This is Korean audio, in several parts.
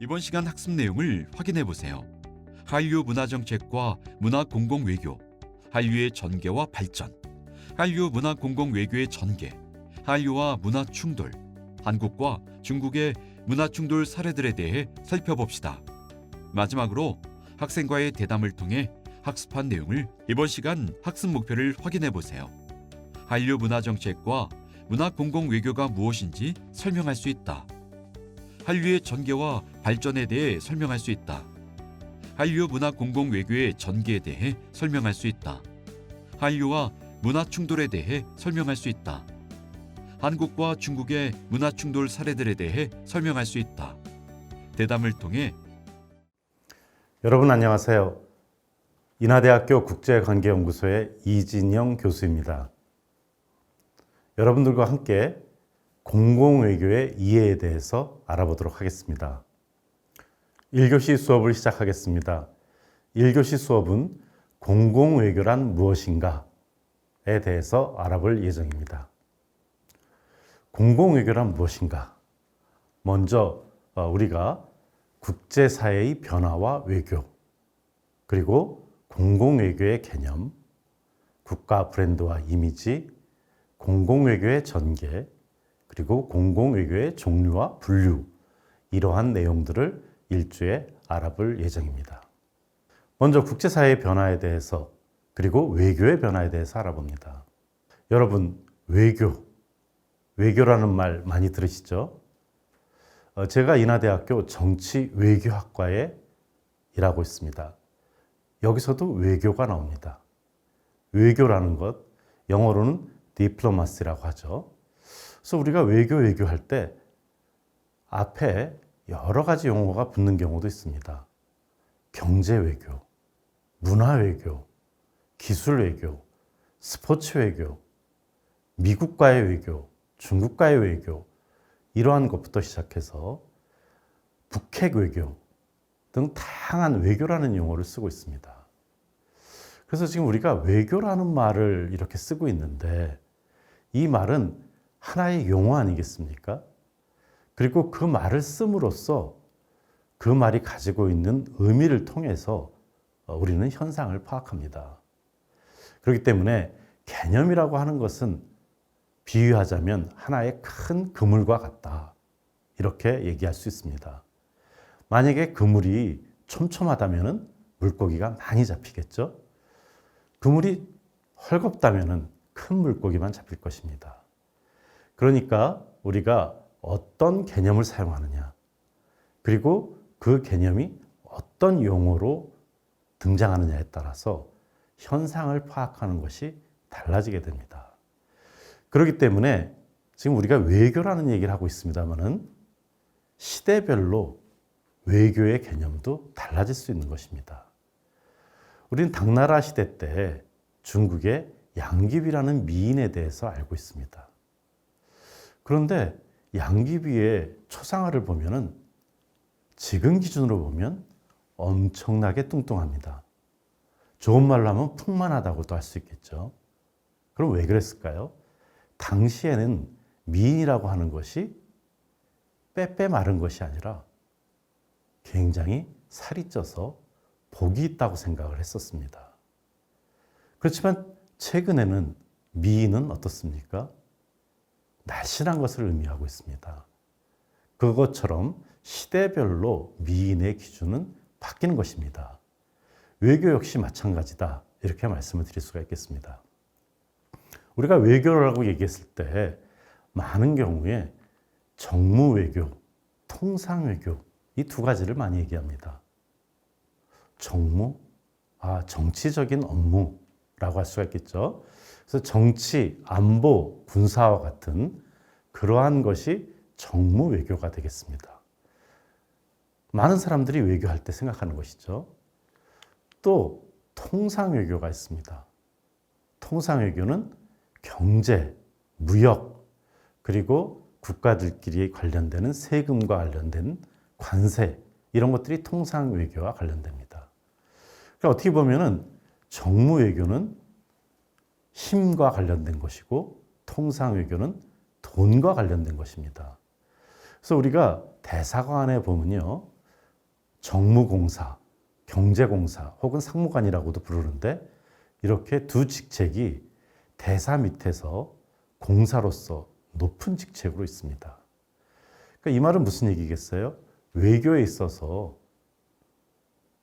이번 시간 학습 내용을 확인해 보세요. 한류 문화정책과 문화공공외교, 한류의 전개와 발전, 한류 문화공공외교의 전개, 한류와 문화충돌, 한국과 중국의 문화충돌 사례들에 대해 살펴봅시다. 마지막으로 학생과의 대담을 통해 학습한 내용을 이번 시간 학습 목표를 확인해 보세요. 한류 문화정책과 문화공공외교가 무엇인지 설명할 수 있다. 한류의 전개와 발전에 대해 설명할 수 있다. 한류 문화공공외교의 전개에 대해 설명할 수 있다. 한류와 문화충돌에 대해 설명할 수 있다. 한국과 중국의 문화충돌 사례들에 대해 설명할 수 있다. 대담을 통해 여러분 안녕하세요. 인하대학교 국제관계연구소의 이진영 교수입니다. 여러분들과 함께 공공외교의 이해에 대해서 알아보도록 하겠습니다. 1교시 수업을 시작하겠습니다. 1교시 수업은 공공외교란 무엇인가에 대해서 알아볼 예정입니다. 공공외교란 무엇인가? 먼저 우리가 국제사회의 변화와 외교, 그리고 공공외교의 개념, 국가 브랜드와 이미지, 공공외교의 전개, 그리고 공공외교의 종류와 분류, 이러한 내용들을 일주에 알아볼 예정입니다. 먼저 국제사회의 변화에 대해서, 그리고 외교의 변화에 대해서 알아봅니다. 여러분, 외교라는 말 많이 들으시죠? 제가 인하대학교 정치외교학과에 일하고 있습니다. 여기서도 외교가 나옵니다. 외교라는 것, 영어로는 diplomacy라고 하죠. 그래서 우리가 외교할 때 앞에 여러 가지 용어가 붙는 경우도 있습니다. 경제외교, 문화외교, 기술외교, 스포츠외교, 미국과의 외교, 중국과의 외교, 이러한 것부터 시작해서 북핵외교 등 다양한 외교라는 용어를 쓰고 있습니다. 그래서 지금 우리가 외교라는 말을 이렇게 쓰고 있는데 이 말은 하나의 용어 아니겠습니까? 그리고 그 말을 씀으로써 그 말이 가지고 있는 의미를 통해서 우리는 현상을 파악합니다. 그렇기 때문에 개념이라고 하는 것은 비유하자면 하나의 큰 그물과 같다. 이렇게 얘기할 수 있습니다. 만약에 그물이 촘촘하다면 물고기가 많이 잡히겠죠? 그물이 헐겁다면 큰 물고기만 잡힐 것입니다. 그러니까 우리가 어떤 개념을 사용하느냐, 그리고 그 개념이 어떤 용어로 등장하느냐에 따라서 현상을 파악하는 것이 달라지게 됩니다. 그렇기 때문에 지금 우리가 외교라는 얘기를 하고 있습니다만은 시대별로 외교의 개념도 달라질 수 있는 것입니다. 우리는 당나라 시대 때 중국의 양귀비라는 미인에 대해서 알고 있습니다. 그런데 양귀비의 초상화를 보면은 지금 기준으로 보면 엄청나게 뚱뚱합니다. 좋은 말로 하면 풍만하다고도 할 수 있겠죠. 그럼 왜 그랬을까요? 당시에는 미인이라고 하는 것이 빼빼 마른 것이 아니라 굉장히 살이 쪄서 복이 있다고 생각을 했었습니다. 그렇지만 최근에는 미인은 어떻습니까? 날씬한 것을 의미하고 있습니다. 그것처럼 시대별로 미인의 기준은 바뀌는 것입니다. 외교 역시 마찬가지다. 이렇게 말씀을 드릴 수가 있겠습니다. 우리가 외교라고 얘기했을 때 많은 경우에 정무외교, 통상외교 이 두 가지를 많이 얘기합니다. 정무, 정치적인 업무라고 할 수가 있겠죠. 그래서 정치, 안보, 군사와 같은 그러한 것이 정무외교가 되겠습니다. 많은 사람들이 외교할 때 생각하는 것이죠. 또 통상외교가 있습니다. 통상외교는 경제, 무역, 그리고 국가들끼리 관련되는 세금과 관련된 관세, 이런 것들이 통상외교와 관련됩니다. 그러니까 어떻게 보면은 정무외교는 힘과 관련된 것이고 통상외교는 돈과 관련된 것입니다. 그래서 우리가 대사관에 보면요, 정무공사, 경제공사 혹은 상무관이라고도 부르는데 이렇게 두 직책이 대사 밑에서 공사로서 높은 직책으로 있습니다. 그러니까 이 말은 무슨 얘기겠어요? 외교에 있어서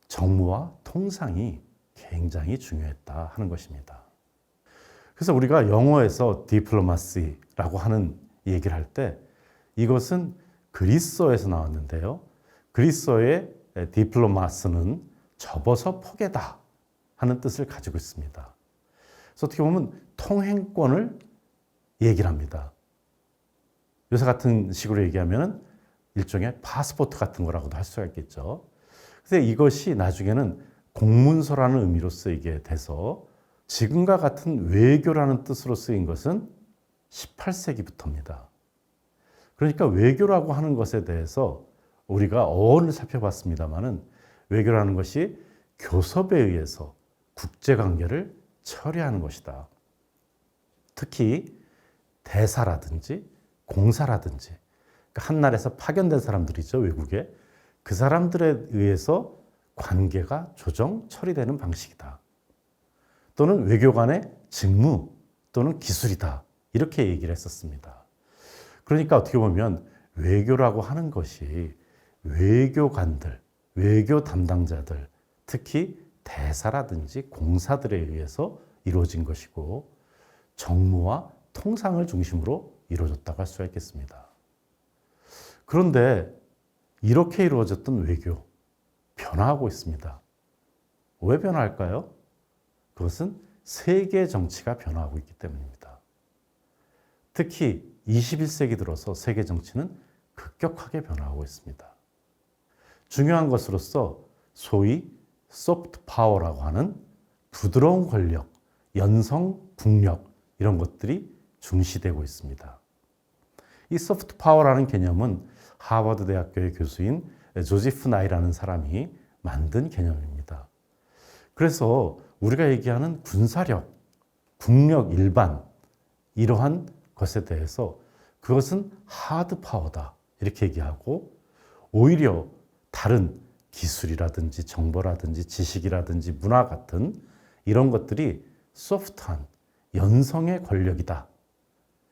정무와 통상이 굉장히 중요했다 하는 것입니다. 그래서 우리가 영어에서 디플로마시라고 하는 얘기를 할 때 이것은 그리스어에서 나왔는데요. 그리스어의 디플로마스는 접어서 포개다 하는 뜻을 가지고 있습니다. 그래서 어떻게 보면 통행권을 얘기를 합니다. 요새 같은 식으로 얘기하면 일종의 파스포트 같은 거라고도 할 수가 있겠죠. 근데 이것이 나중에는 공문서라는 의미로 쓰이게 돼서 지금과 같은 외교라는 뜻으로 쓰인 것은 18세기부터입니다. 그러니까 외교라고 하는 것에 대해서 우리가 어원을 살펴봤습니다마는 외교라는 것이 교섭에 의해서 국제관계를 처리하는 것이다. 특히 대사라든지 공사라든지 한 나라에서 파견된 사람들이죠, 외국에. 그 사람들에 의해서 관계가 조정, 처리되는 방식이다. 또는 외교관의 직무 또는 기술이다. 이렇게 얘기를 했었습니다. 그러니까 어떻게 보면 외교라고 하는 것이 외교관들, 외교 담당자들, 특히 대사라든지 공사들에 의해서 이루어진 것이고 정무와 통상을 중심으로 이루어졌다고 할 수가 있겠습니다. 그런데 이렇게 이루어졌던 외교, 변화하고 있습니다. 왜 변화할까요? 그것은 세계 정치가 변화하고 있기 때문입니다. 특히 21세기 들어서 세계 정치는 급격하게 변화하고 있습니다. 중요한 것으로서 소위 소프트 파워라고 하는 부드러운 권력, 연성 국력 이런 것들이 중시되고 있습니다. 이 소프트 파워라는 개념은 하버드 대학교의 교수인 조지프 나이라는 사람이 만든 개념입니다. 그래서 우리가 얘기하는 군사력, 국력 일반 이러한 것에 대해서 그것은 하드 파워다 이렇게 얘기하고 오히려 다른 기술이라든지 정보라든지 지식이라든지 문화 같은 이런 것들이 소프트한 연성의 권력이다.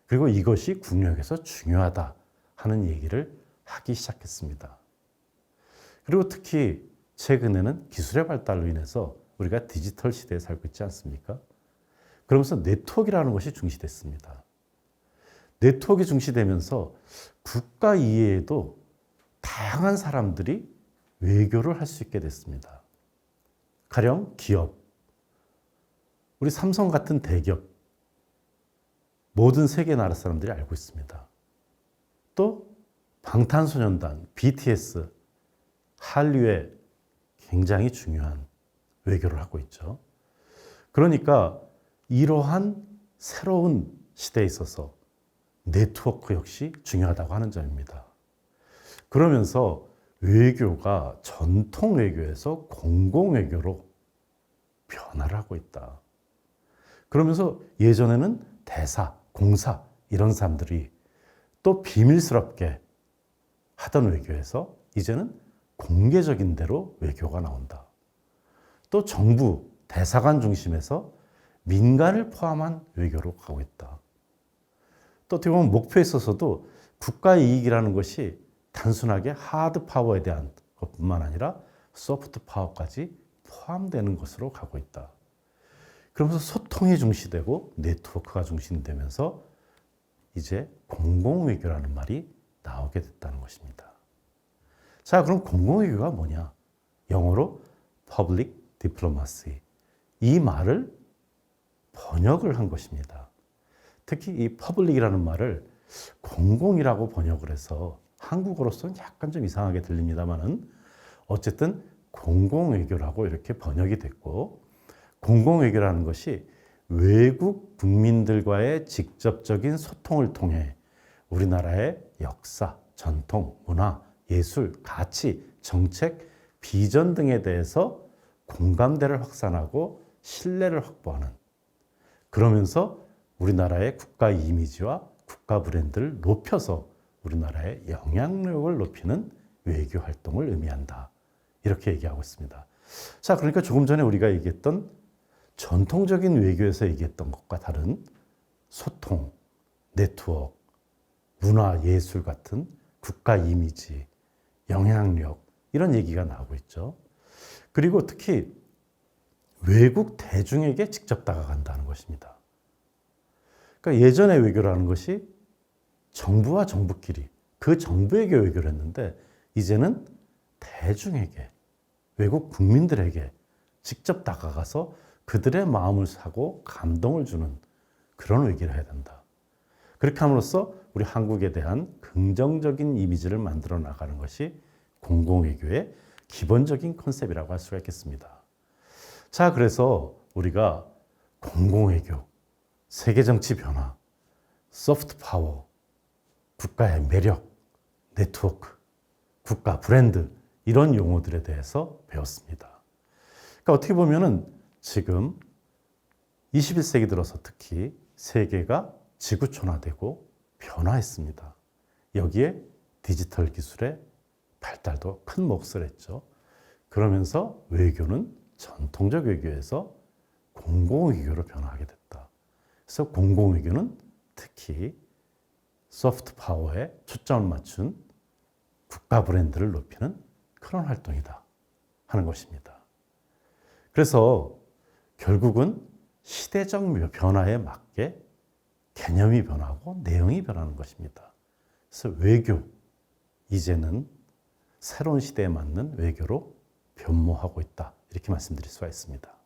그리고 이것이 국력에서 중요하다 하는 얘기를 하기 시작했습니다. 그리고 특히 최근에는 기술의 발달로 인해서 우리가 디지털 시대에 살고 있지 않습니까? 그러면서 네트워크라는 것이 중시됐습니다. 네트워크가 중시되면서 국가 이외에도 다양한 사람들이 외교를 할 수 있게 됐습니다. 가령 기업, 우리 삼성 같은 대기업, 모든 세계 나라 사람들이 알고 있습니다. 또 방탄소년단, BTS, 한류에 굉장히 중요한 외교를 하고 있죠. 그러니까 이러한 새로운 시대에 있어서 네트워크 역시 중요하다고 하는 점입니다. 그러면서 외교가 전통 외교에서 공공 외교로 변화를 하고 있다. 그러면서 예전에는 대사, 공사 이런 사람들이 또 비밀스럽게 하던 외교에서 이제는 공개적인 대로 외교가 나온다. 또 정부, 대사관 중심에서 민간을 포함한 외교로 가고 있다. 또 어떻게 보면 목표에 있어서도 국가 이익이라는 것이 단순하게 하드 파워에 대한 것뿐만 아니라 소프트 파워까지 포함되는 것으로 가고 있다. 그러면서 소통이 중시되고 네트워크가 중심되면서 이제 공공외교라는 말이 나오게 됐다는 것입니다. 자, 그럼 공공외교가 뭐냐? 영어로 Public Diplomacy. 이 말을 번역을 한 것입니다. 특히 이 public이라는 말을 공공이라고 번역을 해서 한국어로서는 약간 좀 이상하게 들립니다만은 어쨌든 공공외교라고 이렇게 번역이 됐고 공공외교라는 것이 외국 국민들과의 직접적인 소통을 통해 우리나라의 역사, 전통, 문화, 예술, 가치, 정책, 비전 등에 대해서 공감대를 확산하고 신뢰를 확보하는 그러면서 우리나라의 국가 이미지와 국가 브랜드를 높여서 우리나라의 영향력을 높이는 외교 활동을 의미한다. 이렇게 얘기하고 있습니다. 자, 그러니까 조금 전에 우리가 얘기했던 전통적인 외교에서 얘기했던 것과 다른 소통, 네트워크, 문화, 예술 같은 국가 이미지, 영향력 이런 얘기가 나오고 있죠. 그리고 특히 외국 대중에게 직접 다가간다는 것입니다. 그러니까 예전의 외교라는 것이 정부와 정부끼리 그 정부에게 외교를 했는데 이제는 대중에게, 외국 국민들에게 직접 다가가서 그들의 마음을 사고 감동을 주는 그런 외교를 해야 된다. 그렇게 함으로써 우리 한국에 대한 긍정적인 이미지를 만들어 나가는 것이 공공외교의 기본적인 컨셉이라고 할 수가 있겠습니다. 자, 그래서 우리가 공공외교, 세계정치 변화, 소프트 파워, 국가의 매력, 네트워크, 국가 브랜드 이런 용어들에 대해서 배웠습니다. 그러니까 어떻게 보면은 지금 21세기 들어서 특히 세계가 지구촌화되고 변화했습니다. 여기에 디지털 기술의 발달도 큰 몫을 했죠. 그러면서 외교는 전통적 외교에서 공공외교로 변화하게 됐다. 그래서 공공외교는 특히 소프트 파워에 초점을 맞춘 국가 브랜드를 높이는 그런 활동이다 하는 것입니다. 그래서 결국은 시대적 변화에 맞게 개념이 변하고 내용이 변하는 것입니다. 그래서 외교, 이제는 새로운 시대에 맞는 외교로 변모하고 있다. 이렇게 말씀드릴 수가 있습니다.